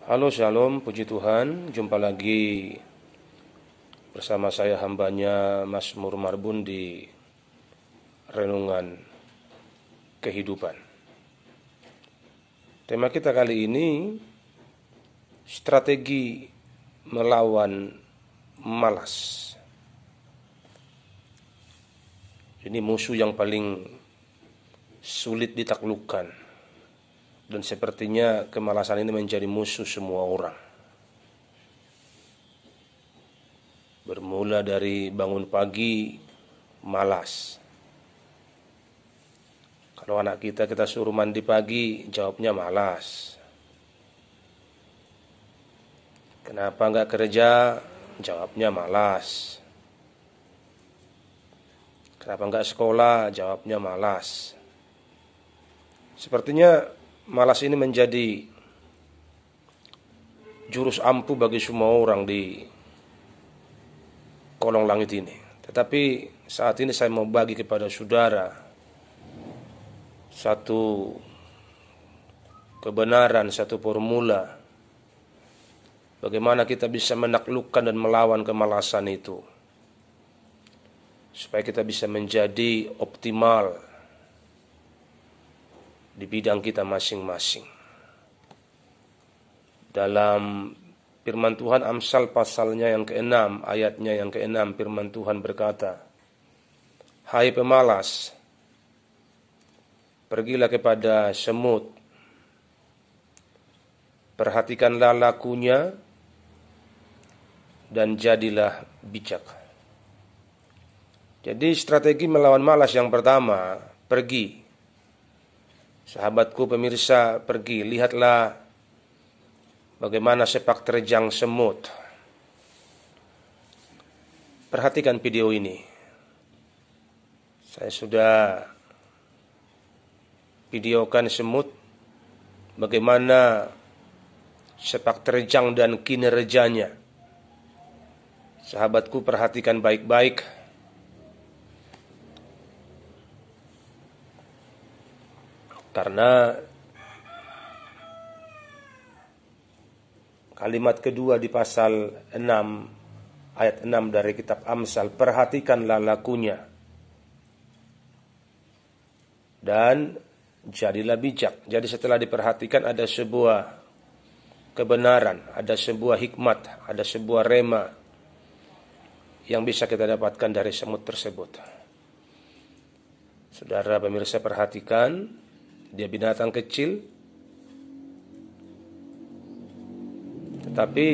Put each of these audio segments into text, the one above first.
Halo Shalom, puji Tuhan. Jumpa lagi bersama saya hambanya Mazmur Marbun di Renungan Kehidupan. Tema kita kali ini, strategi melawan malas. Ini musuh yang paling sulit ditaklukkan. Dan sepertinya kemalasan ini menjadi musuh semua orang. Bermula dari bangun pagi, malas. Kalau anak kita suruh mandi pagi, jawabnya malas. Kenapa enggak kerja? Jawabnya malas. Kenapa enggak sekolah? Jawabnya malas. Sepertinya malas ini menjadi jurus ampuh bagi semua orang di kolong langit ini. Tetapi saat ini saya mau bagi kepada saudara satu kebenaran, satu formula bagaimana kita bisa menaklukkan dan melawan kemalasan itu, supaya kita bisa menjadi optimal di bidang kita masing-masing. Dalam firman Tuhan Amsal pasalnya yang ke-6, ayatnya yang ke-6, firman Tuhan berkata, "Hai pemalas, pergilah kepada semut, perhatikanlah lakunya, dan jadilah bijak." Jadi strategi melawan malas yang pertama, pergi. Sahabatku pemirsa, pergi, lihatlah bagaimana sepak terjang semut. Perhatikan video ini. Saya sudah videokan semut, bagaimana sepak terjang dan kinerjanya. Sahabatku perhatikan baik-baik. Karena kalimat kedua di pasal 6 ayat 6 dari kitab Amsal, perhatikanlah lakunya dan jadilah bijak. Jadi setelah diperhatikan ada sebuah kebenaran, ada sebuah hikmat, ada sebuah rema yang bisa kita dapatkan dari semut tersebut. Saudara pemirsa perhatikan, dia binatang kecil, tetapi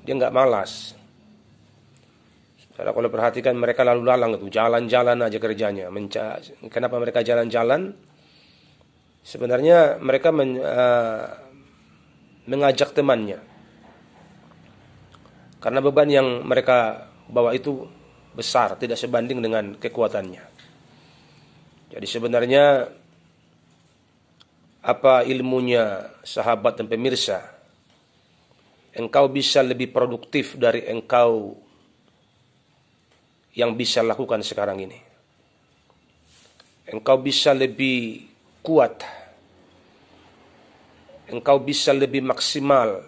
dia nggak malas. Saudara kalau perhatikan mereka lalu lalang itu, jalan-jalan aja kerjanya. Kenapa mereka jalan-jalan? Sebenarnya mereka mengajak temannya. Karena beban yang mereka bawa itu besar, tidak sebanding dengan kekuatannya. Jadi sebenarnya apa ilmunya sahabat dan pemirsa, engkau bisa lebih produktif dari engkau yang bisa lakukan sekarang ini. Engkau bisa lebih kuat, engkau bisa lebih maksimal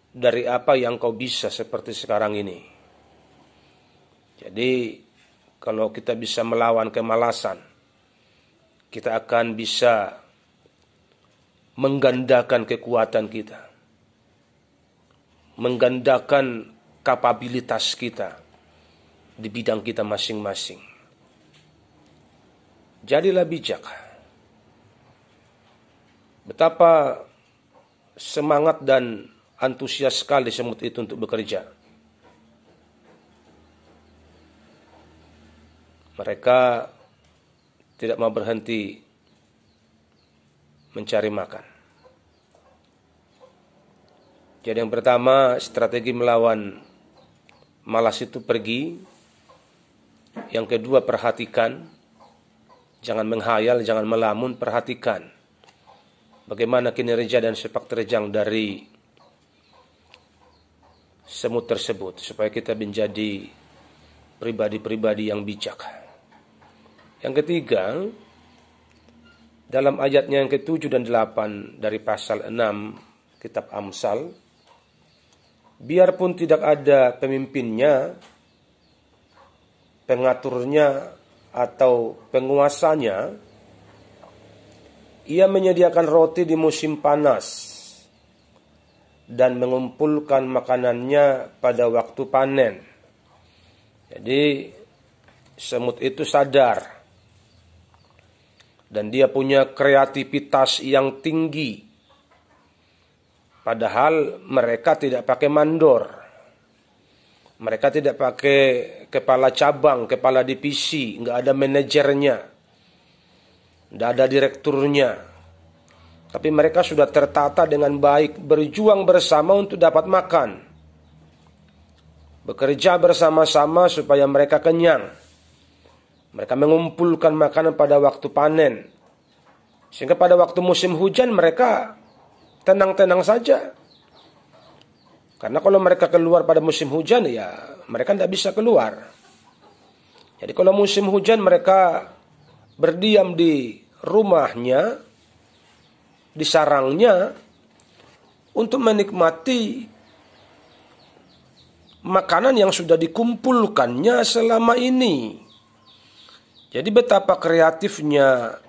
dari apa yang kau bisa seperti sekarang ini. Jadi kalau kita bisa melawan kemalasan, kita akan bisa menggandakan kekuatan kita, menggandakan kapabilitas kita di bidang kita masing-masing. Jadilah bijak. Betapa semangat dan antusias sekali semut itu untuk bekerja. Mereka tidak mau berhenti mencari makan. Jadi yang pertama, strategi melawan malas itu pergi. Yang kedua, perhatikan. Jangan menghayal, jangan melamun, perhatikan bagaimana kinerja dan sepak terjang dari semut tersebut, supaya kita menjadi pribadi-pribadi yang bijak. Yang ketiga, dalam ayatnya yang ke-7 dan 8 dari pasal 6 kitab Amsal, biarpun tidak ada pemimpinnya, pengaturnya atau penguasanya, ia menyediakan roti di musim panas dan mengumpulkan makanannya pada waktu panen. Jadi semut itu sadar dan dia punya kreativitas yang tinggi. Padahal mereka tidak pakai mandor. Mereka tidak pakai kepala cabang, kepala divisi, nggak ada manajernya, nggak ada direkturnya. Tapi mereka sudah tertata dengan baik, berjuang bersama untuk dapat makan. Bekerja bersama-sama supaya mereka kenyang. Mereka mengumpulkan makanan pada waktu panen. Sehingga pada waktu musim hujan mereka tenang-tenang saja. Karena kalau mereka keluar pada musim hujan, ya mereka tidak bisa keluar. Jadi kalau musim hujan mereka berdiam di rumahnya, di sarangnya, untuk menikmati makanan yang sudah dikumpulkannya selama ini. Jadi betapa kreatifnya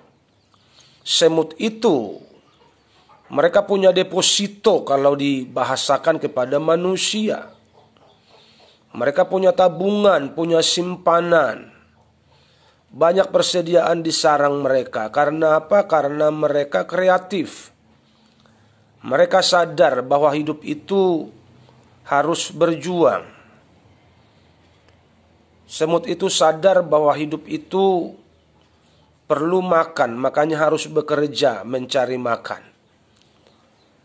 semut itu. Mereka punya deposito kalau dibahasakan kepada manusia. Mereka punya tabungan, punya simpanan. Banyak persediaan di sarang mereka. Karena apa? Karena mereka kreatif. Mereka sadar bahwa hidup itu harus berjuang. Semut itu sadar bahwa hidup itu perlu makan, makanya harus bekerja mencari makan.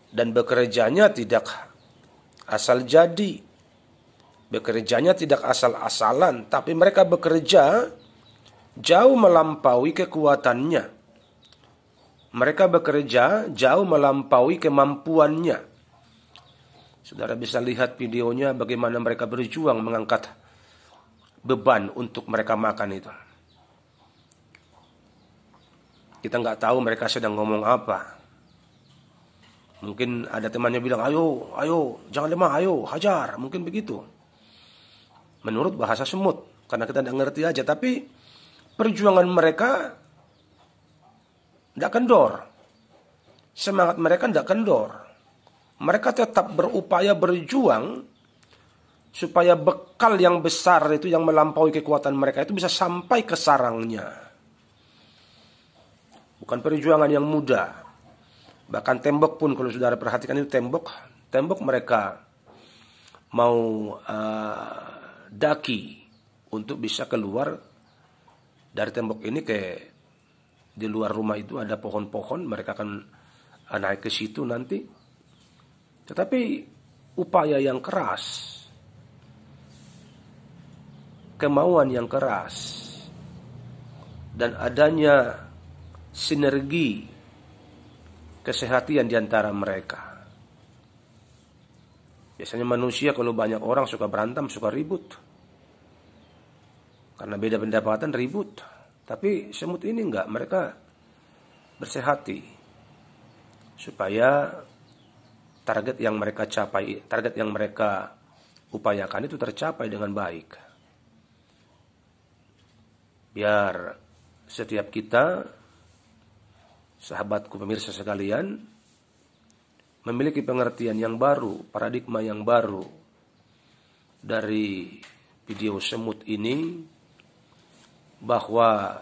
Dan bekerjanya tidak asal jadi. Bekerjanya tidak asal-asalan, tapi mereka bekerja jauh melampaui kekuatannya. Mereka bekerja jauh melampaui kemampuannya. Saudara bisa lihat videonya bagaimana mereka berjuang mengangkat beban untuk mereka makan itu. Kita nggak tahu mereka sedang ngomong apa. Mungkin ada temannya bilang, ayo, jangan lemah, ayo, hajar. Mungkin begitu. Menurut bahasa semut, karena kita tidak ngerti aja. Tapi perjuangan mereka tidak kendor. Semangat mereka tidak kendor. Mereka tetap berupaya berjuang supaya bekal yang besar itu yang melampaui kekuatan mereka itu bisa sampai ke sarangnya. Bukan perjuangan yang mudah. Bahkan tembok pun kalau saudara perhatikan itu tembok mereka mau daki untuk bisa keluar dari tembok ini ke di luar rumah itu ada pohon-pohon, mereka akan naik ke situ nanti. Tetapi upaya yang keras, kemauan yang keras, dan adanya sinergi kesehatan di antara mereka. Biasanya manusia kalau banyak orang suka berantem, suka ribut. Karena beda pendapatan ribut. Tapi semut ini enggak, mereka bersehati. Supaya target yang mereka capai, target yang mereka upayakan itu tercapai dengan baik. Biar setiap kita, sahabatku pemirsa sekalian, memiliki pengertian yang baru, paradigma yang baru dari video semut ini, bahwa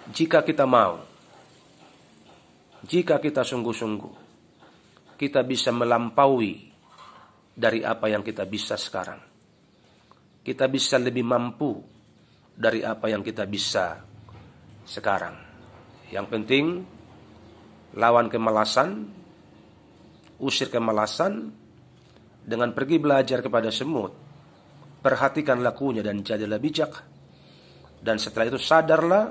jika kita mau, jika kita sungguh-sungguh, kita bisa melampaui dari apa yang kita bisa sekarang. Kita bisa lebih mampu dari apa yang kita bisa sekarang. Yang penting, lawan kemalasan, usir kemalasan, dengan pergi belajar kepada semut. Perhatikan lakunya dan jadilah bijak. Dan setelah itu sadarlah,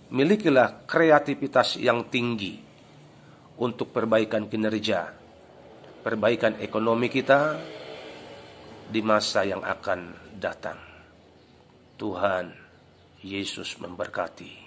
milikilah kreativitas yang tinggi untuk perbaikan kinerja, perbaikan ekonomi kita di masa yang akan datang. Tuhan Yesus memberkati.